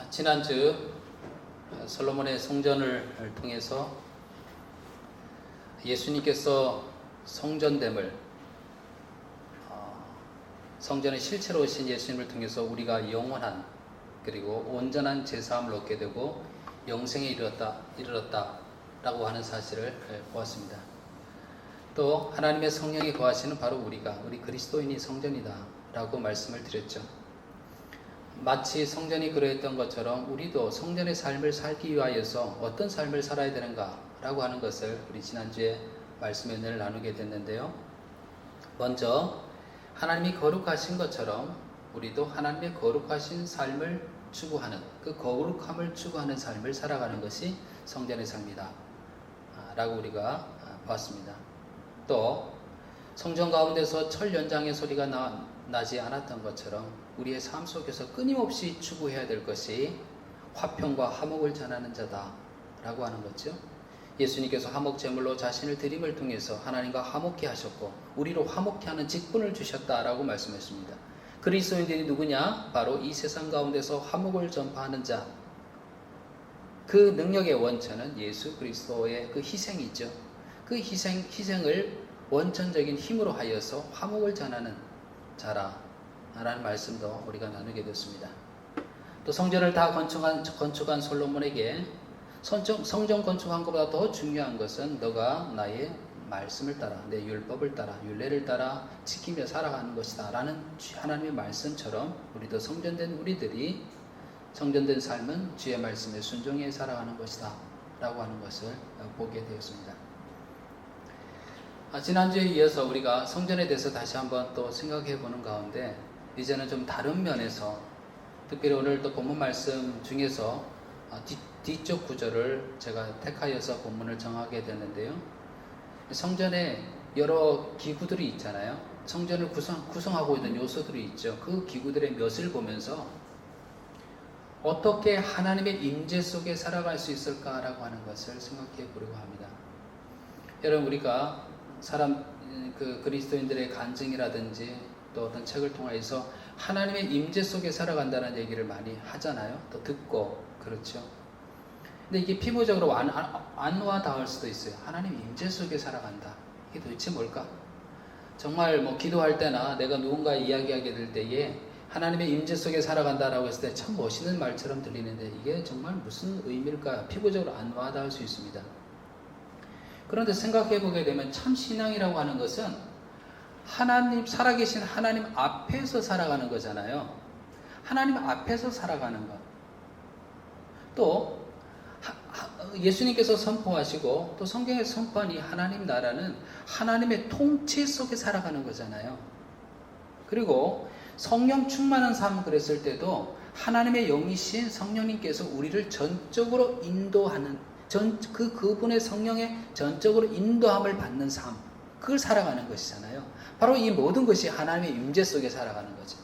지난주 솔로몬의 성전을 통해서 예수님께서 성전됨을, 성전에 실체로 오신 예수님을 통해서 우리가 영원한 그리고 온전한 제사함을 얻게 되고 영생에 이르렀다라고 하는 사실을 보았습니다. 또 하나님의 성령이 거하시는 바로 우리 그리스도인이 성전이다 라고 말씀을 드렸죠. 마치 성전이 그러했던 것처럼 우리도 성전의 삶을 살기 위하여서 어떤 삶을 살아야 되는가 라고 하는 것을 우리 지난주에 말씀의 은혜를 나누게 됐는데요. 먼저 하나님이 거룩하신 것처럼 우리도 하나님의 거룩하신 삶을 추구하는, 그 거룩함을 추구하는 삶을 살아가는 것이 성전의 삶이다 라고 우리가 보았습니다. 또 성전 가운데서 철 연장의 소리가 나지 않았던 것처럼 우리의 삶 속에서 끊임없이 추구해야 될 것이 화평과 화목을 전하는 자다 라고 하는 거죠. 예수님께서 화목 제물로 자신을 드림을 통해서 하나님과 화목케 하셨고 우리로 화목케 하는 직분을 주셨다라고 말씀했습니다. 그리스도인들이 누구냐? 바로 이 세상 가운데서 화목을 전파하는 자. 그 능력의 원천은 예수 그리스도의 그 희생이죠. 그 희생을 원천적인 힘으로 하여서 화목을 전하는 자라 라는 말씀도 우리가 나누게 됐습니다. 또 성전을 다 건축한 솔로몬에게 성전 건축한 것보다 더 중요한 것은 너가 나의 말씀을 따라, 내 율법을 따라, 율례를 따라 지키며 살아가는 것이다 라는 하나님의 말씀처럼 우리도 성전된 우리들이 성전된 삶은 주의 말씀에 순종해 살아가는 것이다 라고 하는 것을 보게 되었습니다. 지난주에 이어서 우리가 성전에 대해서 다시 한번 또 생각해 보는 가운데 이제는 좀 다른 면에서, 특별히 오늘 또 본문 말씀 중에서 뒤쪽 구절을 제가 택하여서 본문을 정하게 됐는데요. 성전에 여러 기구들이 있잖아요. 성전을 구성하고 있는 요소들이 있죠. 그 기구들의 몇을 보면서 어떻게 하나님의 임재 속에 살아갈 수 있을까라고 하는 것을 생각해 보려고 합니다. 여러분, 우리가 그리스도인들의 간증이라든지 또 어떤 책을 통해서 하나님의 임재 속에 살아간다는 얘기를 많이 하잖아요. 또 듣고 그렇죠. 근데 이게 피부적으로 안 와닿을 수도 있어요. 하나님 임재 속에 살아간다. 이게 도대체 뭘까? 정말 기도할 때나 내가 누군가 이야기하게 될 때에 하나님의 임재 속에 살아간다라고 했을 때 참 멋있는 말처럼 들리는데 이게 정말 무슨 의미일까? 피부적으로 안 와닿을 수 있습니다. 그런데 생각해 보게 되면 참 신앙이라고 하는 것은 하나님, 살아계신 하나님 앞에서 살아가는 거잖아요. 하나님 앞에서 살아가는 것. 또 예수님께서 선포하시고 또 성경에 선포한 이 하나님 나라는 하나님의 통치 속에 살아가는 거잖아요. 그리고 성령 충만한 삶 그랬을 때도 하나님의 영이신 성령님께서 우리를 전적으로 인도하는, 그분의 성령의 전적으로 인도함을 받는 삶, 그걸 살아가는 것이잖아요. 바로 이 모든 것이 하나님의 임재 속에 살아가는 거죠.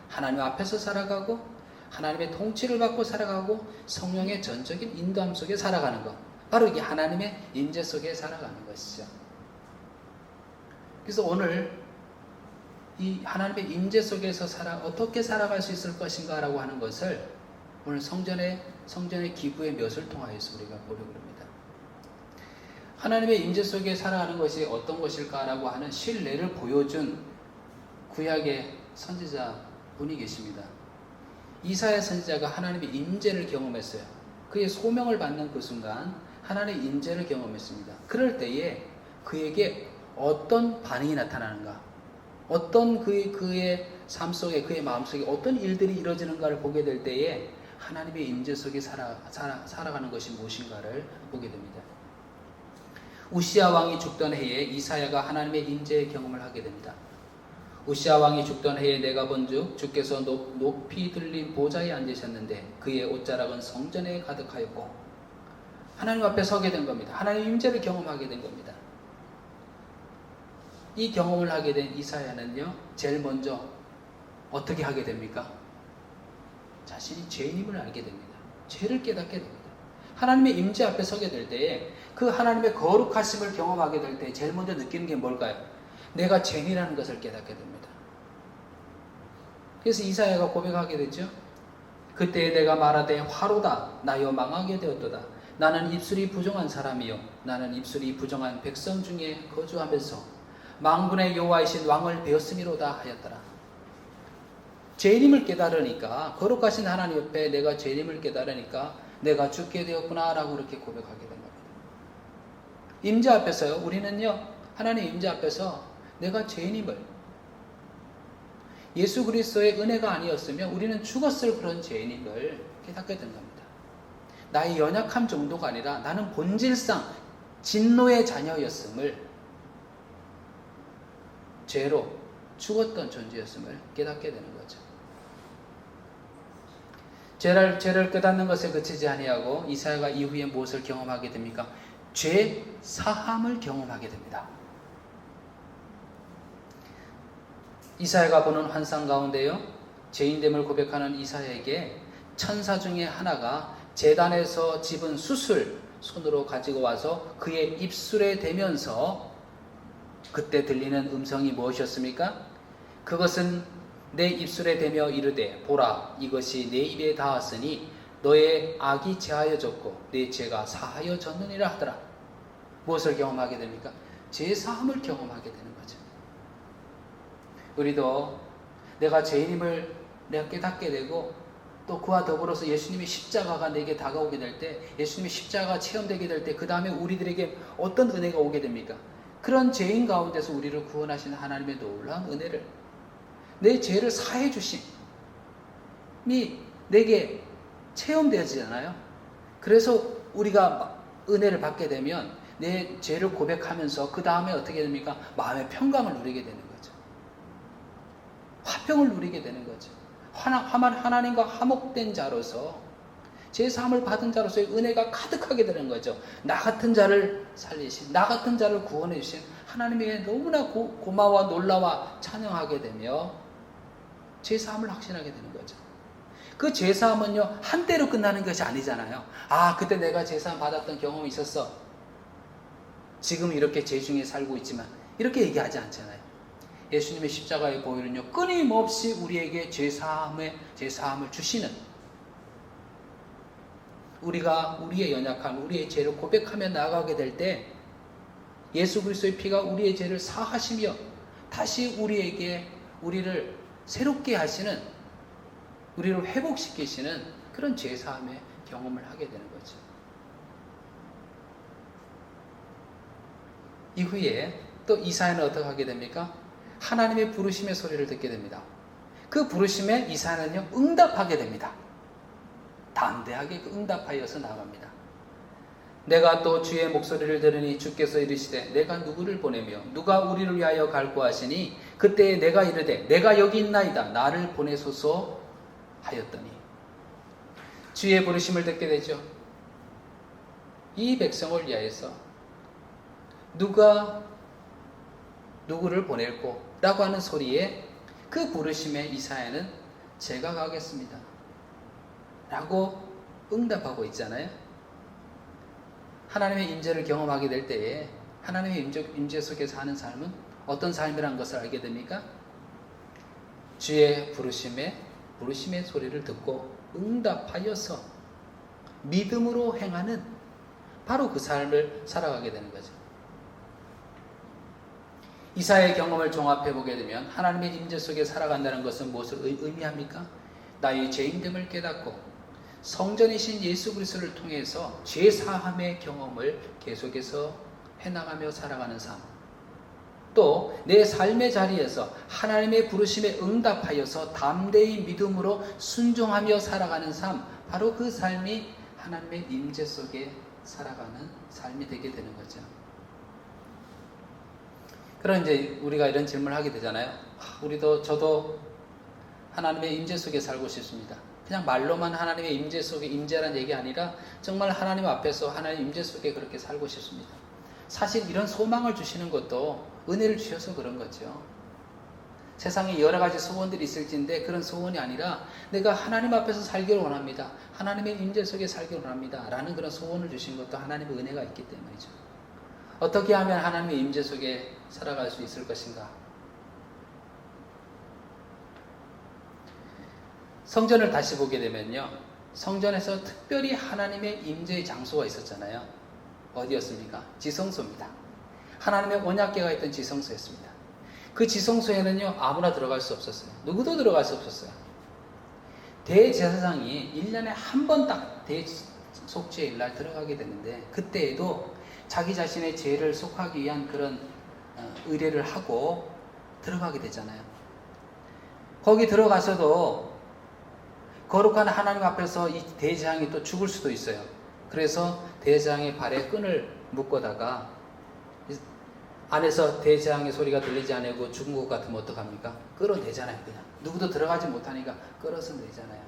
하나님 앞에서 살아가고 하나님의 통치를 받고 살아가고 성령의 전적인 인도함 속에 살아가는 것, 바로 이게 하나님의 임재 속에 살아가는 것이죠. 그래서 오늘 이 하나님의 임재 속에서 어떻게 살아갈 수 있을 것인가 라고 하는 것을 오늘 성전의 기부의 몇을 통하여서 우리가 보려고 합니다. 하나님의 임재 속에 살아가는 것이 어떤 것일까라고 하는 신뢰를 보여준 구약의 선지자 분이 계십니다. 이사야 선지자가 하나님의 임재를 경험했어요. 그의 소명을 받는 그 순간 하나님의 임재를 경험했습니다. 그럴 때에 그에게 어떤 반응이 나타나는가, 어떤 그의 삶 속에, 그의 마음 속에 어떤 일들이 이루어지는가를 보게 될 때에 하나님의 임재 속에 살아가는 것이 무엇인가를 보게 됩니다. 우시야 왕이 죽던 해에 이사야가 하나님의 임재의 경험을 하게 됩니다. 우시야 왕이 죽던 해에 내가 본즉 주께서 높이 들린 보좌에 앉으셨는데 그의 옷자락은 성전에 가득하였고, 하나님 앞에 서게 된 겁니다. 하나님의 임재를 경험하게 된 겁니다. 이 경험을 하게 된 이사야는요, 제일 먼저 어떻게 하게 됩니까? 자신이 죄인임을 알게 됩니다. 죄를 깨닫게 됩니다. 하나님의 임재 앞에 서게 될 때에 그 하나님의 거룩하심을 경험하게 될 때 제일 먼저 느끼는 게 뭘까요? 내가 죄인이라는 것을 깨닫게 됩니다. 그래서 이사야가 고백하게 되죠. 그때 내가 말하되 화로다 나여 망하게 되었도다. 나는 입술이 부정한 사람이요 나는 입술이 부정한 백성 중에 거주하면서 만군의 여호와이신 왕을 배웠음이로다 하였더라. 죄인임을 깨달으니까, 거룩하신 하나님 옆에 내가 죄인임을 깨달으니까 내가 죽게 되었구나 라고 그렇게 고백하게 된 겁니다. 임재 앞에서요, 우리는요, 하나님 임재 앞에서 내가 죄인임을, 예수 그리스도의 은혜가 아니었으면 우리는 죽었을 그런 죄인임을 깨닫게 된 겁니다. 나의 연약함 정도가 아니라 나는 본질상 진노의 자녀였음을, 죄로 죽었던 존재였음을 깨닫게 되는 거죠. 죄를 깨닫는 것에 그치지 아니하고 이사야가 이후에 무엇을 경험하게 됩니까? 죄 사함을 경험하게 됩니다. 이사야가 보는 환상 가운데요, 죄인됨을 고백하는 이사야에게 천사 중에 하나가 제단에서 집은 숯을 손으로 가지고 와서 그의 입술에 대면서 그때 들리는 음성이 무엇이었습니까? 그것은 내 입술에 대며 이르되 보라 이것이 내 입에 닿았으니 너의 악이 제하여졌고 내 죄가 사하여졌느니라 하더라. 무엇을 경험하게 됩니까? 죄 사함을 경험하게 되는 거죠. 우리도 내가 죄인임을 내가 깨닫게 되고 또 그와 더불어서 예수님의 십자가가 내게 다가오게 될 때, 예수님의 십자가가 체험되게 될 때 그 다음에 우리들에게 어떤 은혜가 오게 됩니까? 그런 죄인 가운데서 우리를 구원하신 하나님의 놀라운 은혜를, 내 죄를 사해 주심이 내게 체험되어지잖아요. 그래서 우리가 은혜를 받게 되면 내 죄를 고백하면서 그 다음에 어떻게 됩니까? 마음의 평강을 누리게 되는 거죠. 화평을 누리게 되는 거죠. 하나님과 화목된 자로서, 제사함을 받은 자로서의 은혜가 가득하게 되는 거죠. 나 같은 자를 살리신, 나 같은 자를 구원해 주신 하나님에게 너무나 고마워 놀라워 찬양하게 되며 제사함을 확신하게 되는 거죠. 그 제사함은요, 한때로 끝나는 것이 아니잖아요. 아, 그때 내가 제사함 받았던 경험이 있었어. 지금 이렇게 죄 중에 살고 있지만, 이렇게 얘기하지 않잖아요. 예수님의 십자가의 보혈은요, 끊임없이 우리에게 제사함을 주시는, 우리가 우리의 연약함, 우리의 죄를 고백하며 나아가게 될 때 예수 그리스도의 피가 우리의 죄를 사하시며 다시 우리를 새롭게 하시는, 우리를 회복시키시는 그런 제사함의 경험을 하게 되는 거죠. 이후에 또 이사야는 어떻게 하게 됩니까? 하나님의 부르심의 소리를 듣게 됩니다. 그 부르심에 이사야는요, 응답하게 됩니다. 담대하게 응답하여서 나갑니다. 내가 또 주의 목소리를 들으니 주께서 이르시되 내가 누구를 보내며 누가 우리를 위하여 갈고 하시니 그때에 내가 이르되 내가 여기 있나이다 나를 보내소서 하였더니, 주의 부르심을 듣게 되죠. 이 백성을 위하여서 누가 누구를 보낼고 라고 하는 소리에 그 부르심에 이사야는 제가 가겠습니다 라고 응답하고 있잖아요. 하나님의 임재를 경험하게 될 때에 하나님의 임재 속에서 하는 삶은 어떤 삶이란 것을 알게 됩니까? 주의 부르심의 소리를 듣고 응답하여서 믿음으로 행하는 바로 그 삶을 살아가게 되는 거죠. 이사야의 경험을 종합해 보게 되면 하나님의 임재 속에 살아간다는 것은 무엇을 의미합니까? 나의 죄인됨을 깨닫고 성전이신 예수 그리스도를 통해서 죄 사함의 경험을 계속해서 해나가며 살아가는 삶, 또 내 삶의 자리에서 하나님의 부르심에 응답하여서 담대히 믿음으로 순종하며 살아가는 삶, 바로 그 삶이 하나님의 임재 속에 살아가는 삶이 되게 되는 거죠. 그럼 이제 우리가 이런 질문을 하게 되잖아요. 저도 하나님의 임재 속에 살고 싶습니다. 그냥 말로만 하나님의 임재 속에, 임재란 얘기 아니라 정말 하나님 앞에서 하나님 임재 속에 그렇게 살고 싶습니다. 사실 이런 소망을 주시는 것도 은혜를 주셔서 그런 거죠. 세상에 여러 가지 소원들이 있을진데 그런 소원이 아니라 내가 하나님 앞에서 살기를 원합니다. 하나님의 임재 속에 살기를 원합니다. 라는 그런 소원을 주신 것도 하나님의 은혜가 있기 때문이죠. 어떻게 하면 하나님의 임재 속에 살아갈 수 있을 것인가? 성전을 다시 보게 되면요, 성전에서 특별히 하나님의 임재의 장소가 있었잖아요. 어디였습니까? 지성소입니다. 하나님의 언약궤가 있던 지성소였습니다. 그 지성소에는요, 아무나 들어갈 수 없었어요. 누구도 들어갈 수 없었어요. 대제사장이 1년에 한 번 딱 대속죄의 날 들어가게 되는데, 그때에도 자기 자신의 죄를 속하기 위한 그런 의뢰를 하고 들어가게 되잖아요. 거기 들어가서도 거룩한 하나님 앞에서 이 대제사장이 또 죽을 수도 있어요. 그래서 대제사장의 발에 끈을 묶어다가 안에서 대제사장의 소리가 들리지 않고 죽은 것 같으면 어떡합니까? 끌어내잖아요. 그냥 누구도 들어가지 못하니까 끌어서 내잖아요.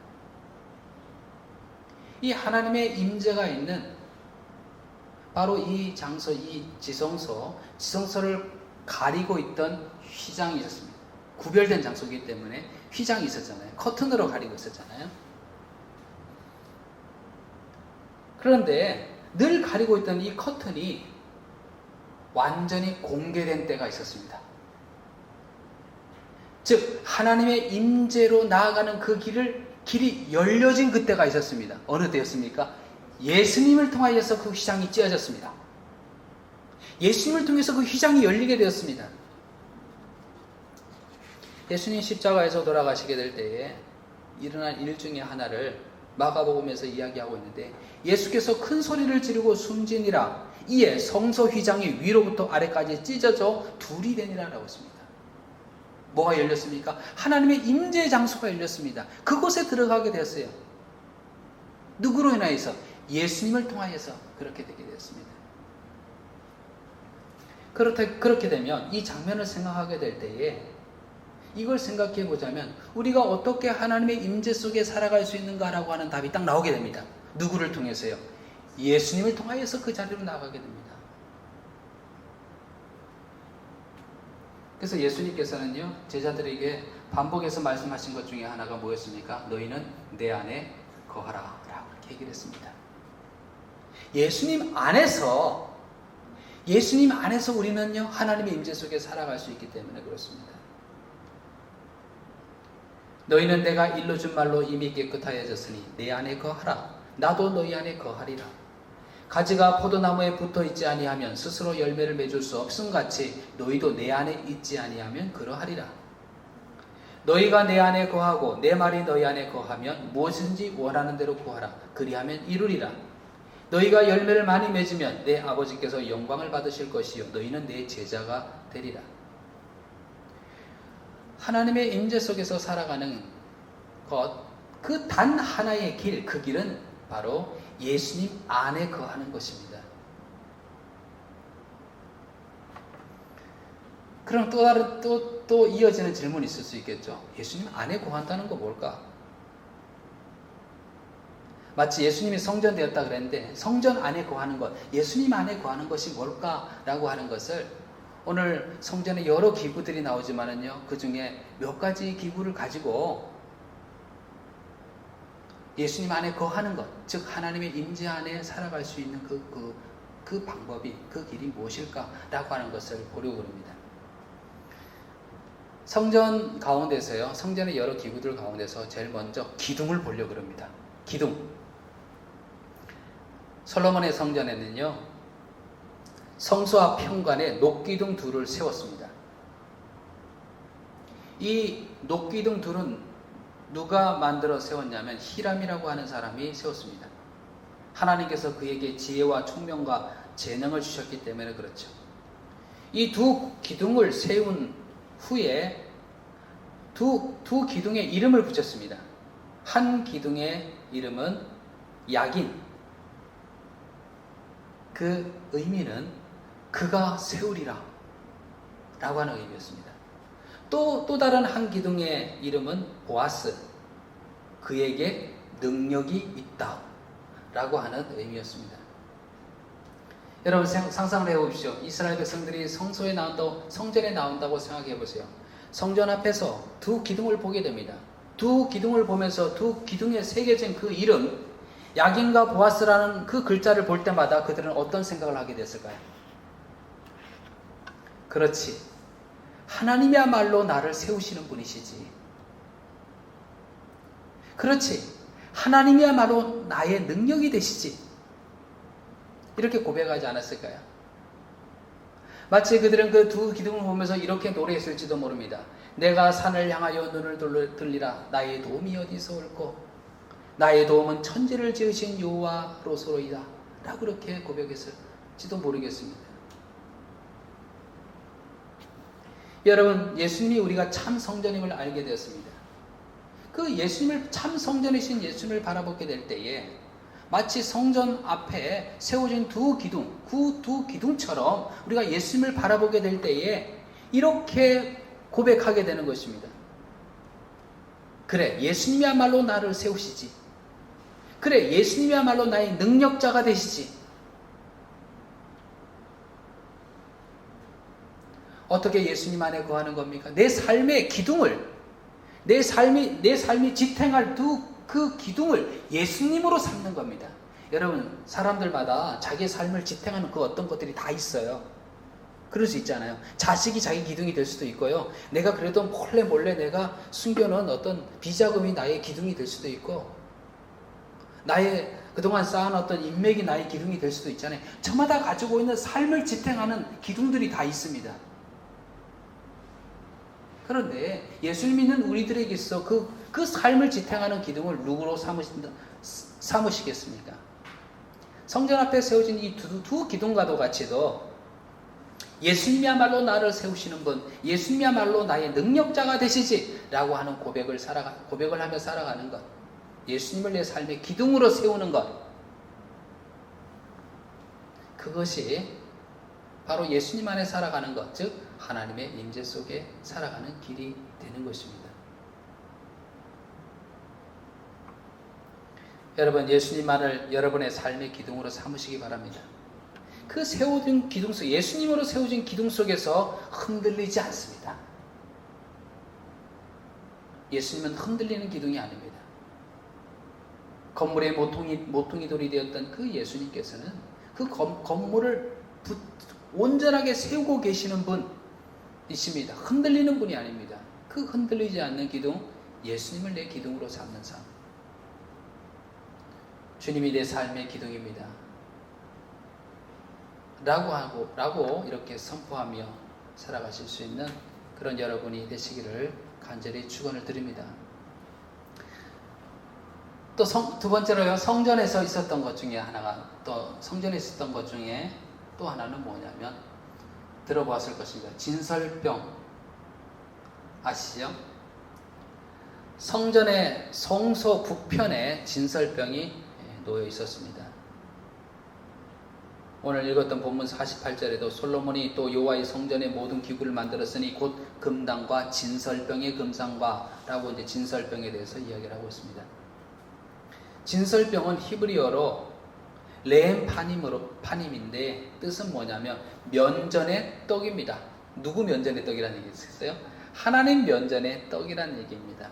이 하나님의 임재가 있는 바로 이 장소, 이 지성소를 가리고 있던 휘장이 있었습니다. 구별된 장소이기 때문에 휘장이 있었잖아요. 커튼으로 가리고 있었잖아요. 그런데 늘 가리고 있던 이 커튼이 완전히 공개된 때가 있었습니다. 즉 하나님의 임재로 나아가는 그 길이 열려진 그때가 있었습니다. 어느 때였습니까? 예수님을 통하여서 그 휘장이 찢어졌습니다. 예수님을 통해서 그 휘장이 열리게 되었습니다. 예수님 십자가에서 돌아가시게 될 때에 일어난 일 중에 하나를 마가복음에서 이야기하고 있는데, 예수께서 큰 소리를 지르고 숨지니라. 이에 성소 휘장이 위로부터 아래까지 찢어져 둘이 되니라 라고 했습니다. 뭐가 열렸습니까? 하나님의 임재의 장소가 열렸습니다. 그곳에 들어가게 되었어요. 누구로 인하여서? 예수님을 통하여서 그렇게 되게 되었습니다. 그렇게 되면 이 장면을 생각하게 될 때에 이걸 생각해 보자면 우리가 어떻게 하나님의 임재 속에 살아갈 수 있는가라고 하는 답이 딱 나오게 됩니다. 누구를 통해서요? 예수님을 통하여서 그 자리로 나가게 됩니다. 그래서 예수님께서는요, 제자들에게 반복해서 말씀하신 것 중에 하나가 뭐였습니까? 너희는 내 안에 거하라 라고 이렇게 얘기를 했습니다. 예수님 안에서 우리는요, 하나님의 임재 속에 살아갈 수 있기 때문에 그렇습니다. 너희는 내가 일러준 말로 이미 깨끗하여졌으니 내 안에 거하라. 나도 너희 안에 거하리라. 가지가 포도나무에 붙어있지 아니하면 스스로 열매를 맺을 수 없음같이 너희도 내 안에 있지 아니하면 그러하리라. 너희가 내 안에 거하고 내 말이 너희 안에 거하면 무엇인지 원하는 대로 구하라. 그리하면 이루리라. 너희가 열매를 많이 맺으면 내 아버지께서 영광을 받으실 것이요 너희는 내 제자가 되리라. 하나님의 임재 속에서 살아가는 것, 그 단 하나의 길, 그 길은 바로 예수님 안에 거하는 것입니다. 그럼 또 이어지는 질문이 있을 수 있겠죠. 예수님 안에 거한다는 거 뭘까? 마치 예수님이 성전 되었다 그랬는데 성전 안에 거하는 것, 예수님 안에 거하는 것이 뭘까라고 하는 것을 오늘 성전에 여러 기구들이 나오지만은요, 그 중에 몇 가지 기구를 가지고 예수님 안에 거하는 것, 즉 하나님의 임재 안에 살아갈 수 있는 그 방법이, 그 길이 무엇일까라고 하는 것을 보려고 합니다. 성전 가운데서요, 성전의 여러 기구들 가운데서 제일 먼저 기둥을 보려고 합니다. 기둥. 솔로몬의 성전에는요, 성소 앞 현관에 녹기둥 둘을 세웠습니다. 이 녹기둥 둘은 누가 만들어 세웠냐면 히람이라고 하는 사람이 세웠습니다. 하나님께서 그에게 지혜와 총명과 재능을 주셨기 때문에 그렇죠. 이 두 기둥을 세운 후에 두 기둥에 이름을 붙였습니다. 한 기둥의 이름은 야긴. 그 의미는 그가 세우리라 라고 하는 의미였습니다. 또 다른 한 기둥의 이름은 보아스. 그에게 능력이 있다 라고 하는 의미였습니다. 여러분 상상을 해보십시오. 이스라엘 백성들이 성전에 나온다고 생각해 보세요. 성전 앞에서 두 기둥을 보게 됩니다. 두 기둥을 보면서 두 기둥에 새겨진 그 이름, 야긴과 보아스라는 그 글자를 볼 때마다 그들은 어떤 생각을 하게 됐을까요? 그렇지, 하나님이야말로 나를 세우시는 분이시지. 그렇지. 하나님이야말로 나의 능력이 되시지. 이렇게 고백하지 않았을까요? 마치 그들은 그 두 기둥을 보면서 이렇게 노래했을지도 모릅니다. 내가 산을 향하여 눈을 들리라. 나의 도움이 어디서 올꼬? 나의 도움은 천지를 지으신 여호와로서로이다. 라고 그렇게 고백했을지도 모르겠습니다. 여러분, 예수님이 우리가 참 성전임을 알게 되었습니다. 그 예수님을 참 성전이신 예수님을 바라보게 될 때에 마치 성전 앞에 세워진 두 기둥처럼 우리가 예수님을 바라보게 될 때에 이렇게 고백하게 되는 것입니다. 그래, 예수님이야말로 나를 세우시지. 그래, 예수님이야말로 나의 능력자가 되시지. 어떻게 예수님 안에 거하는 겁니까? 내 삶의 기둥을, 내 삶이 지탱할 그 기둥을 예수님으로 삼는 겁니다. 여러분, 사람들마다 자기의 삶을 지탱하는 그 어떤 것들이 다 있어요. 그럴 수 있잖아요. 자식이 자기 기둥이 될 수도 있고요. 내가 그래도 몰래 내가 숨겨놓은 어떤 비자금이 나의 기둥이 될 수도 있고, 나의 그동안 쌓은 어떤 인맥이 나의 기둥이 될 수도 있잖아요. 저마다 가지고 있는 삶을 지탱하는 기둥들이 다 있습니다. 그런데 예수를 믿는 우리들에게 있어 그 삶을 지탱하는 기둥을 누구로 삼으시겠습니까? 성전 앞에 세워진 이 두 기둥과도 같이도 예수님이야말로 나를 세우시는 분, 예수님이야말로 나의 능력자가 되시지 라고 하는 고백을 하며 살아가는 것, 예수님을 내 삶의 기둥으로 세우는 것, 그것이 바로 예수님 안에 살아가는 것, 즉 하나님의 임재 속에 살아가는 길이 되는 것입니다. 여러분, 예수님만을 여러분의 삶의 기둥으로 삼으시기 바랍니다. 그 세워진 기둥 속, 예수님으로 세워진 기둥 속에서 흔들리지 않습니다. 예수님은 흔들리는 기둥이 아닙니다. 건물의 모퉁이 돌이 되었던 그 예수님께서는 그 건물을 온전하게 세우고 계시는 분이십니다. 흔들리는 분이 아닙니다. 그 흔들리지 않는 기둥, 예수님을 내 기둥으로 삼는 삶. 주님이 내 삶의 기둥입니다. 라고 이렇게 선포하며 살아가실 수 있는 그런 여러분이 되시기를 간절히 축원을 드립니다. 또 두 번째로요, 성전에서 있었던 것 중에 하나가, 또 성전에 있었던 것 중에 또 하나는 뭐냐면 들어보았을 것입니다. 진설병 아시죠? 성전의 성소 북편에 진설병이 놓여 있었습니다. 오늘 읽었던 본문 48절에도 솔로몬이 또 여호와의 성전의 모든 기구를 만들었으니 곧 금당과 진설병의 금상과 라고 이제 진설병에 대해서 이야기를 하고 있습니다. 진설병은 히브리어로 레헴 파님인데 뜻은 뭐냐면 면전의 떡입니다. 누구 면전의 떡이라는 얘기 있었어요? 하나님 면전의 떡이라는 얘기입니다.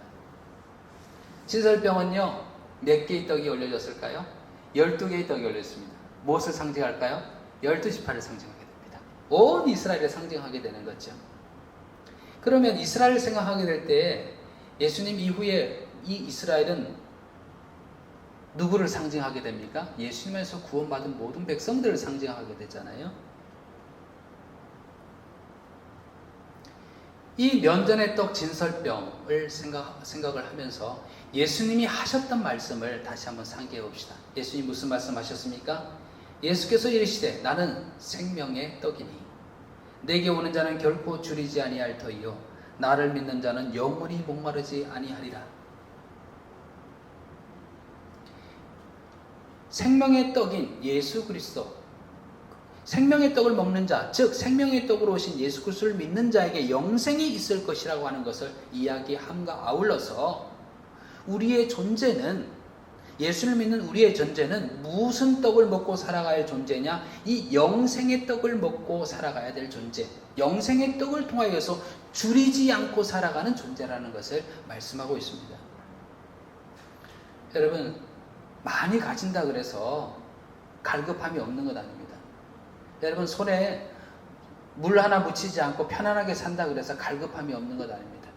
진설병은요, 몇 개의 떡이 올려졌을까요? 12개의 떡이 올렸습니다. 무엇을 상징할까요? 12지파를 상징하게 됩니다. 온 이스라엘을 상징하게 되는 거죠. 그러면 이스라엘을 생각하게 될 때 예수님 이후에 이 이스라엘은 누구를 상징하게 됩니까? 예수님에서 구원받은 모든 백성들을 상징하게 되잖아요. 이 면전의 떡 진설병을 생각을 하면서 예수님이 하셨던 말씀을 다시 한번 상기해 봅시다. 예수님 무슨 말씀 하셨습니까? 예수께서 이르시되 나는 생명의 떡이니 내게 오는 자는 결코 줄이지 아니할 터이요 나를 믿는 자는 영원히 목마르지 아니하리라. 생명의 떡인 예수 그리스도, 생명의 떡을 먹는 자, 즉 생명의 떡으로 오신 예수 그리스도를 믿는 자에게 영생이 있을 것이라고 하는 것을 이야기함과 아울러서 우리의 존재는, 예수를 믿는 우리의 존재는 무슨 떡을 먹고 살아가야 존재냐? 이 영생의 떡을 먹고 살아가야 될 존재, 영생의 떡을 통하여서 줄이지 않고 살아가는 존재라는 것을 말씀하고 있습니다. 여러분, 많이 가진다 그래서 갈급함이 없는 것 아닙니다. 여러분, 손에 물 하나 묻히지 않고 편안하게 산다 그래서 갈급함이 없는 것 아닙니다.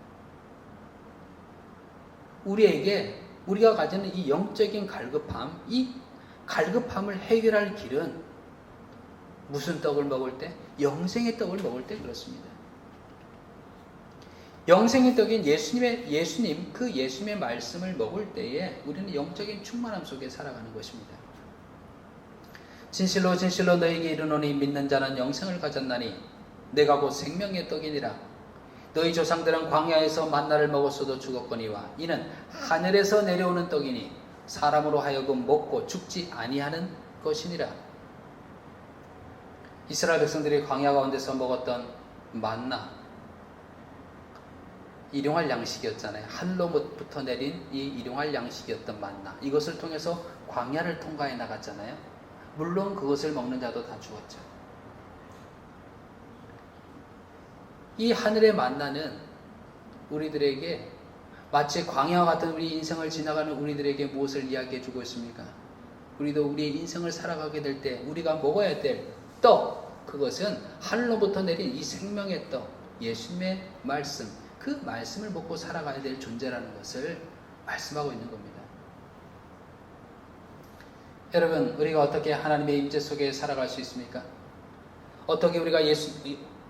우리에게 우리가 가지는 이 영적인 갈급함, 이 갈급함을 해결할 길은 무슨 떡을 먹을 때? 영생의 떡을 먹을 때 그렇습니다. 영생의 떡인 예수님의 말씀을 먹을 때에 우리는 영적인 충만함 속에 살아가는 것입니다. 진실로 진실로 너희에게 이르노니 믿는 자는 영생을 가졌나니 내가 곧 생명의 떡이니라. 너희 조상들은 광야에서 만나를 먹었어도 죽었거니와 이는 하늘에서 내려오는 떡이니 사람으로 하여금 먹고 죽지 아니하는 것이니라. 이스라엘 백성들이 광야 가운데서 먹었던 만나, 일용할 양식이었잖아요. 하늘로부터 내린 이 일용할 양식이었던 만나, 이것을 통해서 광야를 통과해 나갔잖아요. 물론 그것을 먹는 자도 다 죽었죠. 이 하늘의 만나는 우리들에게 마치 광야와 같은 우리 인생을 지나가는 우리들에게 무엇을 이야기해 주고 있습니까? 우리도 우리의 인생을 살아가게 될 때 우리가 먹어야 될 떡, 그것은 하늘로부터 내린 이 생명의 떡, 예수님의 말씀, 그 말씀을 먹고 살아가야 될 존재라는 것을 말씀하고 있는 겁니다. 여러분, 우리가 어떻게 하나님의 임재 속에 살아갈 수 있습니까? 어떻게 우리가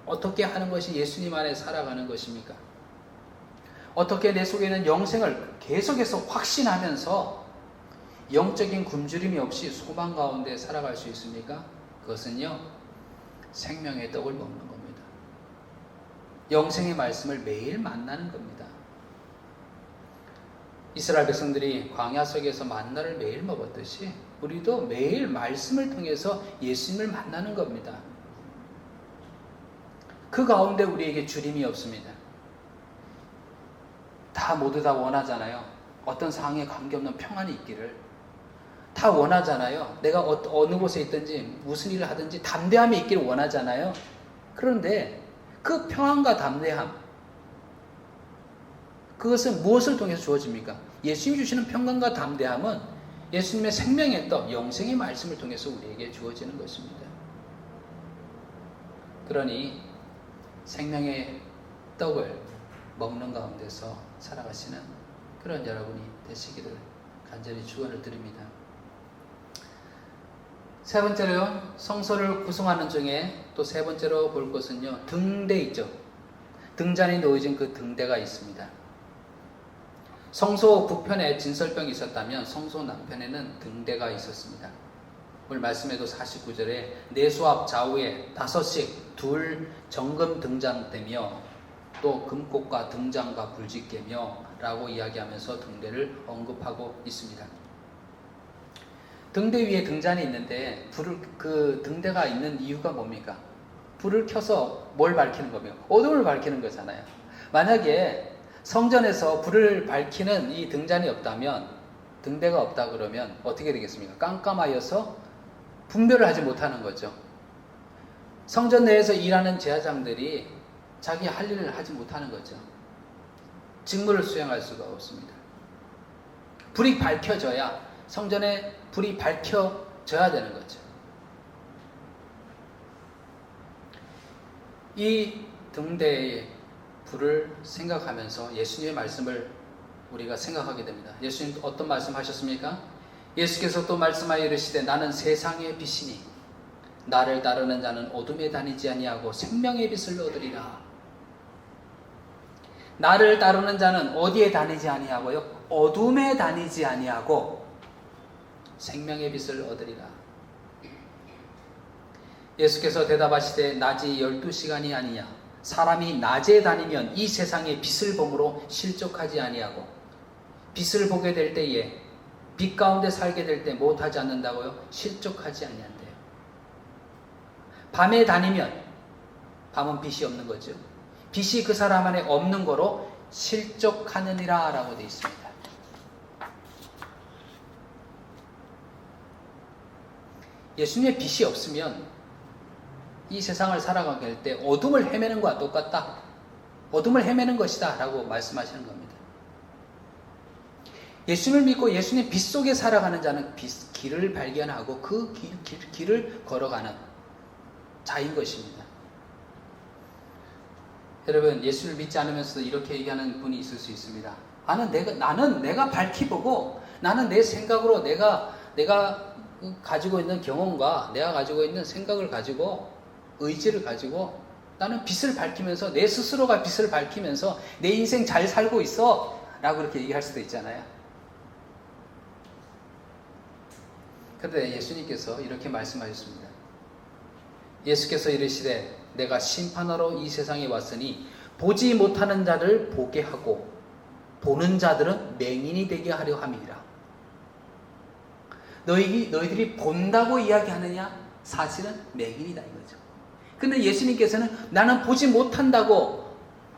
어떻게 하는 것이 예수님 안에 살아가는 것입니까? 어떻게 내 속에 있는 영생을 계속해서 확신하면서 영적인 굶주림이 없이 소망 가운데 살아갈 수 있습니까? 그것은요, 생명의 떡을 먹는 겁니다. 영생의 말씀을 매일 만나는 겁니다. 이스라엘 백성들이 광야 속에서 만나를 매일 먹었듯이 우리도 매일 말씀을 통해서 예수님을 만나는 겁니다. 그 가운데 우리에게 주림이 없습니다. 모두 다 원하잖아요. 어떤 상황에 관계없는 평안이 있기를. 다 원하잖아요. 내가 어느 곳에 있든지 무슨 일을 하든지 담대함이 있기를 원하잖아요. 그런데 그 평안과 담대함, 그것은 무엇을 통해서 주어집니까? 예수님이 주시는 평강과 담대함은 예수님의 생명의 떡, 영생의 말씀을 통해서 우리에게 주어지는 것입니다. 그러니 생명의 떡을 먹는 가운데서 살아가시는 그런 여러분이 되시기를 간절히 축원을 드립니다. 세 번째로요, 성소를 구성하는 중에 또 세 번째로 볼 것은요, 등대 있죠. 등잔이 놓여진 그 등대가 있습니다. 성소 북편에 진설병이 있었다면 성소 남편에는 등대가 있었습니다. 오늘 말씀에도 49절에 내수 앞 좌우에 5씩 둘 정금 등잔대며 또 금꽃과 등잔과 굴짓개며 라고 이야기하면서 등대를 언급하고 있습니다. 등대 위에 등잔이 있는데 그 등대가 있는 이유가 뭡니까? 불을 켜서 뭘 밝히는 겁니까? 어둠을 밝히는 거잖아요. 만약에 성전에서 불을 밝히는 이 등잔이 없다면, 등대가 없다 그러면 어떻게 되겠습니까? 깜깜하여서 분별을 하지 못하는 거죠. 성전 내에서 일하는 제사장들이 자기 할 일을 하지 못하는 거죠. 직무를 수행할 수가 없습니다. 불이 밝혀져야, 성전에 불이 밝혀져야 되는 거죠. 이 등대의 불을 생각하면서 예수님의 말씀을 우리가 생각하게 됩니다. 예수님 어떤 말씀 하셨습니까? 예수께서 또 말씀하여 이르시되 나는 세상의 빛이니 나를 따르는 자는 어둠에 다니지 아니하고 생명의 빛을 얻으리라. 나를 따르는 자는 어디에 다니지 아니하고요? 어둠에 다니지 아니하고 생명의 빛을 얻으리라. 예수께서 대답하시되 낮이 12시간이 아니냐. 사람이 낮에 다니면 이 세상의 빛을 범으로 실족하지 아니하고 빛을 보게 될 때에 빛 가운데 살게 될 때 못하지 않는다고요? 실족하지 아니한대요. 밤에 다니면, 밤은 빛이 없는 거죠. 빛이 그 사람 안에 없는 거로 실족하느니라 라고 되어 있습니다. 예수님의 빛이 없으면 이 세상을 살아가게 될 때 어둠을 헤매는 것과 똑같다. 어둠을 헤매는 것이다 라고 말씀하시는 겁니다. 예수님을 믿고 예수님의 빛 속에 살아가는 자는 길을 발견하고 그 길을 걸어가는 자인 것입니다. 여러분, 예수를 믿지 않으면서도 이렇게 얘기하는 분이 있을 수 있습니다. 나는 내가 밝히보고 나는 내 생각으로 내가 가지고 있는 경험과 내가 가지고 있는 생각을 가지고 의지를 가지고 나는 빛을 밝히면서 내 스스로가 빛을 밝히면서 내 인생 잘 살고 있어 라고 그렇게 얘기할 수도 있잖아요. 그런데 예수님께서 이렇게 말씀하셨습니다. 예수께서 이르시되 내가 심판하러 이 세상에 왔으니 보지 못하는 자를 보게 하고 보는 자들은 맹인이 되게 하려 함이라. 너희들이 본다고 이야기하느냐? 사실은 맹인이다 이거죠. 근데 예수님께서는 나는 보지 못한다고,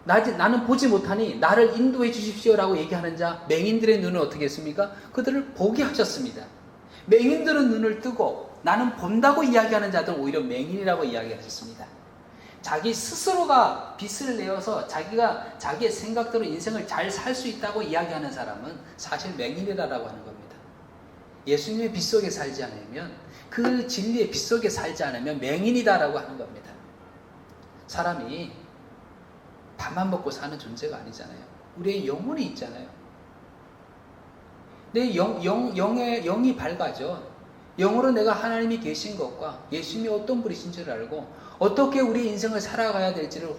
나는 보지 못하니 나를 인도해 주십시오라고 얘기하는 자, 맹인들의 눈은 어떻게 했습니까? 그들을 보게 하셨습니다. 맹인들은 눈을 뜨고 나는 본다고 이야기하는 자들은 오히려 맹인이라고 이야기하셨습니다. 자기 스스로가 빛을 내어서 자기가 자기의 생각대로 인생을 잘 살 수 있다고 이야기하는 사람은 사실 맹인이라고 하는 겁니다. 예수님의 빛 속에 살지 않으면, 그 진리의 빛 속에 살지 않으면 맹인이다라고 하는 겁니다. 사람이 밥만 먹고 사는 존재가 아니잖아요. 우리의 영혼이 있잖아요. 내 영이 밝아져. 영으로 내가 하나님이 계신 것과 예수님이 어떤 분이신 줄 알고 어떻게 우리 인생을 살아가야 될지를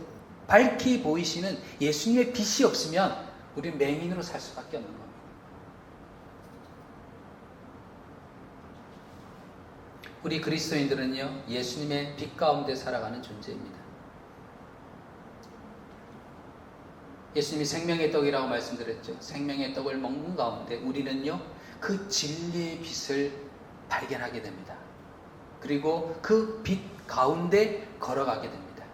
밝히 보이시는 예수님의 빛이 없으면 우리는 맹인으로 살 수밖에 없는 겁니다. 우리 그리스도인들은요, 예수님의 빛 가운데 살아가는 존재입니다. 예수님이 생명의 떡이라고 말씀드렸죠. 생명의 떡을 먹는 가운데 우리는요, 그 진리의 빛을 발견하게 됩니다. 그리고 그 빛 가운데 걸어가게 됩니다.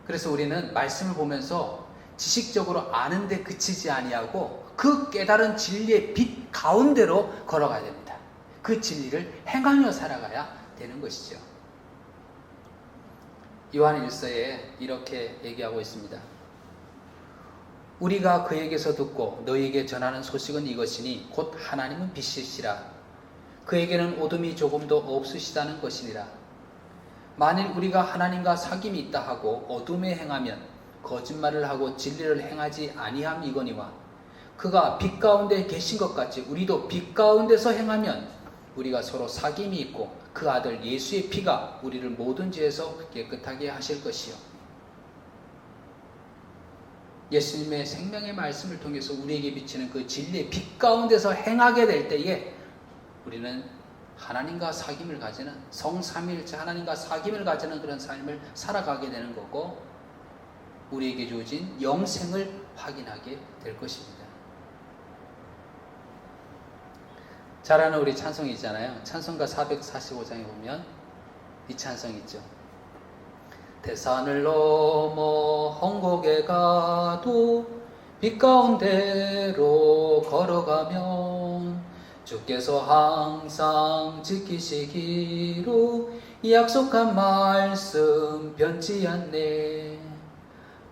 그래서 우리는 말씀을 보면서 지식적으로 아는데 그치지 아니하고 그 깨달은 진리의 빛 가운데로 걸어가야 됩니다. 그 진리를 행하며 살아가야 되는 것이죠. 요한 1서에 이렇게 얘기하고 있습니다. 우리가 그에게서 듣고 너희에게 전하는 소식은 이것이니 곧 하나님은 빛이시라. 그에게는 어둠이 조금도 없으시다는 것이니라. 만일 우리가 하나님과 사귐이 있다 하고 어둠에 행하면 거짓말을 하고 진리를 행하지 아니함이거니와 그가 빛 가운데 계신 것 같이 우리도 빛 가운데서 행하면 우리가 서로 사귐이 있고 그 아들 예수의 피가 우리를 모든 죄에서 깨끗하게 하실 것이요. 예수님의 생명의 말씀을 통해서 우리에게 비치는 그 진리의 빛 가운데서 행하게 될 때에 우리는 하나님과 사귐을 가지는, 성삼위일체 하나님과 사귐을 가지는 그런 삶을 살아가게 되는 거고 우리에게 주어진 영생을 확인하게 될 것입니다. 잘 아는 우리 찬송이 있잖아요. 찬송가 445장에 보면 이 찬송이 있죠. 대산을 넘어 헝곡에 가도 빛 가운데로 걸어가면 주께서 항상 지키시기로 약속한 말씀 변치 않네.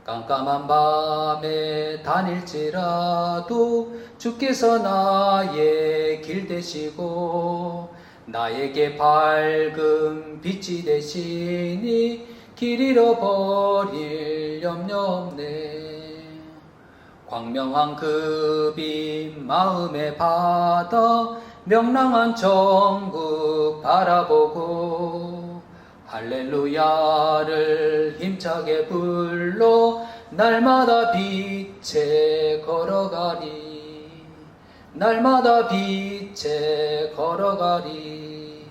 깜깜한 밤에 다닐지라도 주께서 나의 길 되시고 나에게 밝은 빛이 되시니 길 잃어버릴 염려 없네. 광명한 그 빛 마음에 받아 명랑한 천국 바라보고 할렐루야를 힘차게 불러 날마다 빛에 걸어가리. 날마다 빛에 걸어가리.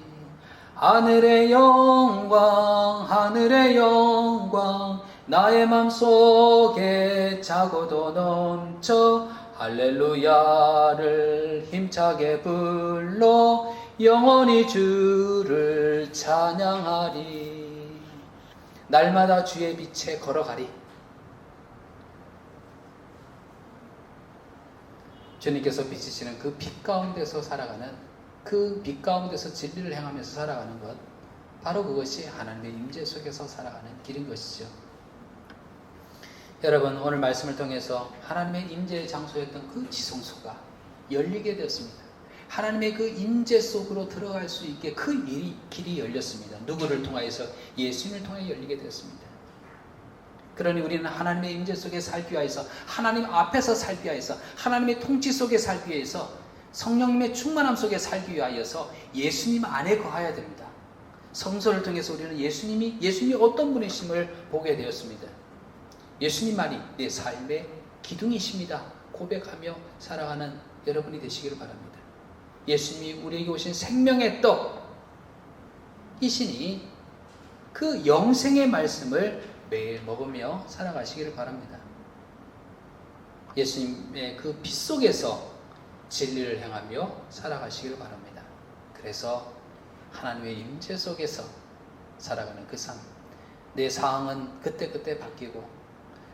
하늘의 영광 하늘의 영광 나의 맘속에 차고도 넘쳐 할렐루야를 힘차게 불러 영원히 주를 찬양하리. 날마다 주의 빛에 걸어가리. 주님께서 비치시는 그 빛 가운데서 살아가는, 그 빛 가운데서 진리를 행하면서 살아가는 것, 바로 그것이 하나님의 임재 속에서 살아가는 길인 것이죠. 여러분, 오늘 말씀을 통해서 하나님의 임재의 장소였던 그 지성소가 열리게 되었습니다. 하나님의 그 임재 속으로 들어갈 수 있게 그 길이 열렸습니다. 누구를 통하여서? 예수님을 통해 열리게 되었습니다. 그러니 우리는 하나님의 임재 속에 살기 위해서, 하나님 앞에서 살기 위해서, 하나님의 통치 속에 살기 위해서, 성령님의 충만함 속에 살기 위하여서 예수님 안에 거하여야 됩니다. 성서를 통해서 우리는 예수님이 어떤 분이심을 보게 되었습니다. 예수님만이 내 삶의 기둥이십니다. 고백하며 살아가는 여러분이 되시기를 바랍니다. 예수님이 우리에게 오신 생명의 떡이시니 그 영생의 말씀을 매일 먹으며 살아가시기를 바랍니다. 예수님의 그 빛 속에서 진리를 행하며 살아가시기를 바랍니다. 그래서 하나님의 임재 속에서 살아가는 그 삶, 내 상황은 그때그때 바뀌고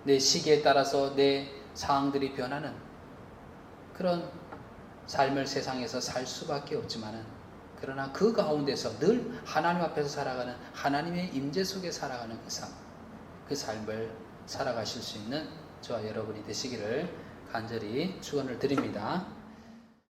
내 시기에 따라서 내 상황들이 변하는 그런 삶을 세상에서 살 수밖에 없지만은, 그러나 그 가운데서 늘 하나님 앞에서 살아가는, 하나님의 임재 속에 살아가는 그 삶, 그 삶을 살아가실 수 있는 저와 여러분이 되시기를 간절히 축원을 드립니다.